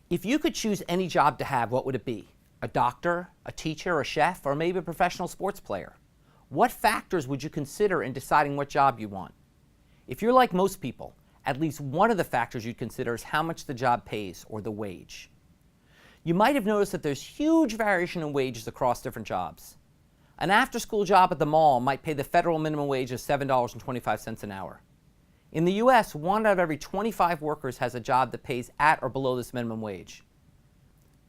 If you could choose any job to have, what would it be? A doctor, a teacher, a chef, or maybe a professional sports player? What factors would you consider in deciding what job you want? If you're like most people, at least one of the factors you'd consider is how much the job pays, or the wage. You might have noticed that there's huge variation in wages across different jobs. An after-school job at the mall might pay the federal minimum wage of $7.25 an hour. In the US, 1 out of every 25 workers has a job that pays at or below this minimum wage.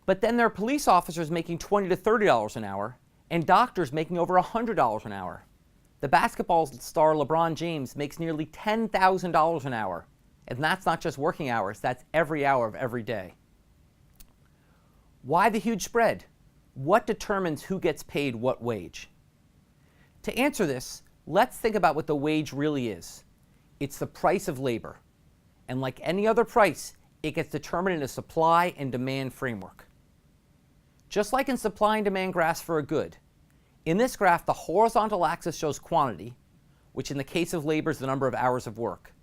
But then there are police officers making $20 to $30 an hour, and doctors making over $100 an hour. The basketball star LeBron James makes nearly $10,000 an hour, and that's not just working hours, that's every hour of every day. Why the huge spread? What determines who gets paid what wage? To answer this, let's think about what the wage really is. It's the price of labor. And like any other price, it gets determined in a supply and demand framework. Just like in supply and demand graphs for a good, in this graph the horizontal axis shows quantity, which in the case of labor is the number of hours of work,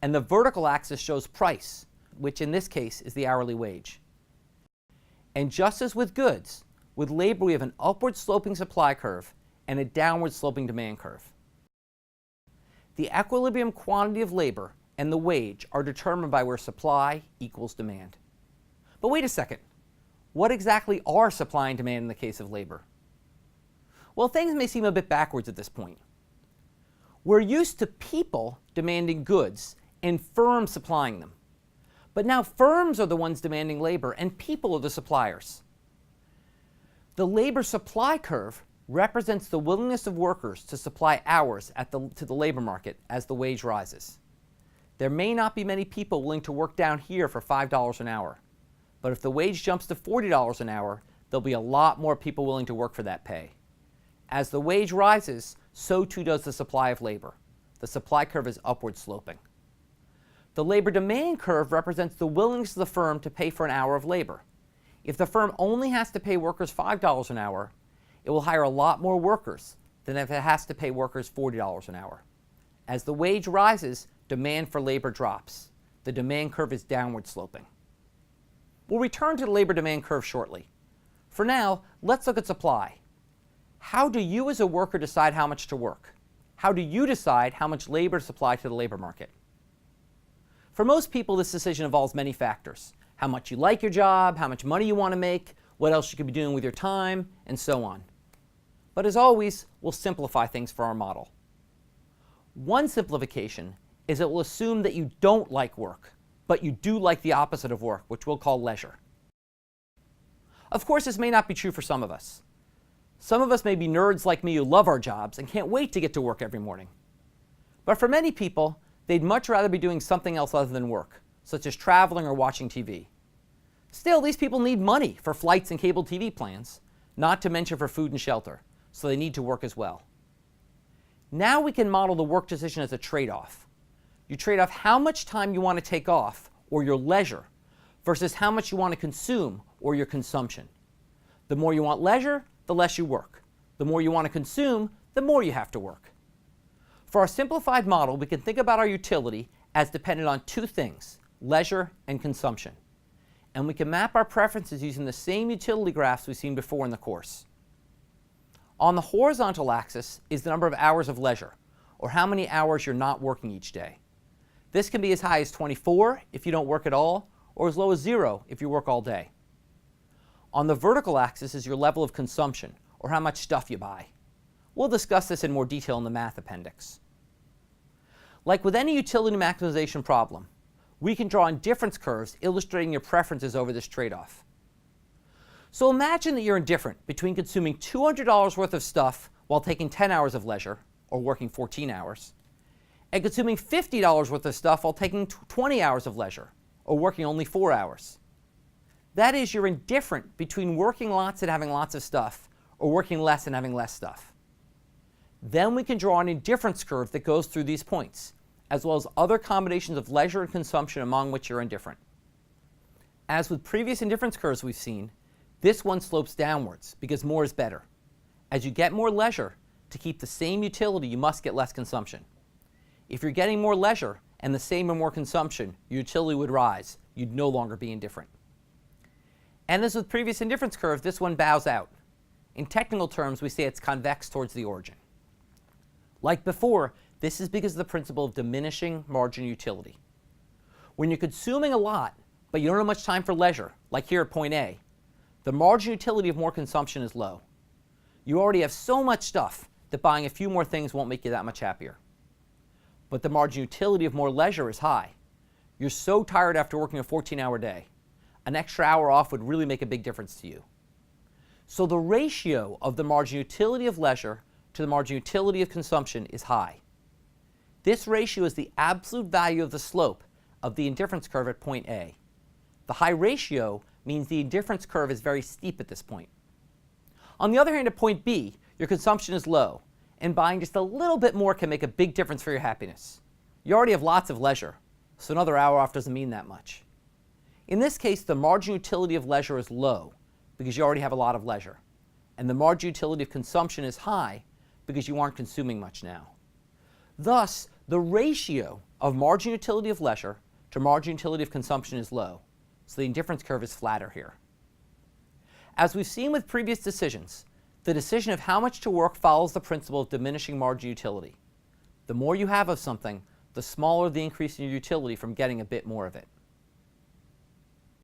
and the vertical axis shows price, which in this case is the hourly wage. And just as with goods, with labor we have an upward sloping supply curve and a downward sloping demand curve. The equilibrium quantity of labor and the wage are determined by where supply equals demand. But wait a second. What exactly are supply and demand in the case of labor? Well, things may seem a bit backwards at this point. We're used to people demanding goods and firms supplying them. But now firms are the ones demanding labor and people are the suppliers. The labor supply curve represents the willingness of workers to supply hours to the labor market as the wage rises. There may not be many people willing to work down here for $5 an hour, but if the wage jumps to $40 an hour, there'll be a lot more people willing to work for that pay. As the wage rises, so too does the supply of labor. The supply curve is upward sloping. The labor demand curve represents the willingness of the firm to pay for an hour of labor. If the firm only has to pay workers $5 an hour, it will hire a lot more workers than if it has to pay workers $40 an hour. As the wage rises, demand for labor drops. The demand curve is downward sloping. We'll return to the labor demand curve shortly. For now, let's look at supply. How do you as a worker decide how much to work? How do you decide how much labor to supply to the labor market? For most people, this decision involves many factors. How much you like your job, how much money you want to make, what else you could be doing with your time, and so on. But as always, we'll simplify things for our model. One simplification is it will assume that you don't like work, but you do like the opposite of work, which we'll call leisure. Of course, this may not be true for some of us. Some of us may be nerds like me who love our jobs and can't wait to get to work every morning. But for many people, they'd much rather be doing something else other than work, such as traveling or watching TV. Still, these people need money for flights and cable TV plans, not to mention for food and shelter, so they need to work as well. Now we can model the work decision as a trade-off. You trade off how much time you want to take off, or your leisure, versus how much you want to consume, or your consumption. The more you want leisure, the less you work. The more you want to consume, the more you have to work. For our simplified model, we can think about our utility as dependent on two things, leisure and consumption. And we can map our preferences using the same utility graphs we've seen before in the course. On the horizontal axis is the number of hours of leisure, or how many hours you're not working each day. This can be as high as 24 if you don't work at all, or as low as 0 if you work all day. On the vertical axis is your level of consumption, or how much stuff you buy. We'll discuss this in more detail in the math appendix. Like with any utility maximization problem, we can draw indifference curves illustrating your preferences over this trade-off. So imagine that you're indifferent between consuming $200 worth of stuff while taking 10 hours of leisure, or working 14 hours, and consuming $50 worth of stuff while taking 20 hours of leisure, or working only 4 hours. That is, you're indifferent between working lots and having lots of stuff, or working less and having less stuff. Then we can draw an indifference curve that goes through these points, as well as other combinations of leisure and consumption among which you're indifferent. As with previous indifference curves we've seen, this one slopes downwards because more is better. As you get more leisure, to keep the same utility, you must get less consumption. If you're getting more leisure and the same or more consumption, your utility would rise. You'd no longer be indifferent. And as with previous indifference curve, this one bows out. In technical terms, we say it's convex towards the origin. Like before, this is because of the principle of diminishing marginal utility. When you're consuming a lot, but you don't have much time for leisure, like here at point A, the marginal utility of more consumption is low. You already have so much stuff that buying a few more things won't make you that much happier. But the marginal utility of more leisure is high. You're so tired after working a 14-hour day. An extra hour off would really make a big difference to you. So the ratio of the marginal utility of leisure to the marginal utility of consumption is high. This ratio is the absolute value of the slope of the indifference curve at point A. The high ratio means the indifference curve is very steep at this point. On the other hand, at point B, your consumption is low, and buying just a little bit more can make a big difference for your happiness. You already have lots of leisure, so another hour off doesn't mean that much. In this case, the marginal utility of leisure is low because you already have a lot of leisure, and the marginal utility of consumption is high because you aren't consuming much now. Thus, the ratio of marginal utility of leisure to marginal utility of consumption is low, so the indifference curve is flatter here. As we've seen with previous decisions, the decision of how much to work follows the principle of diminishing marginal utility. The more you have of something, the smaller the increase in your utility from getting a bit more of it.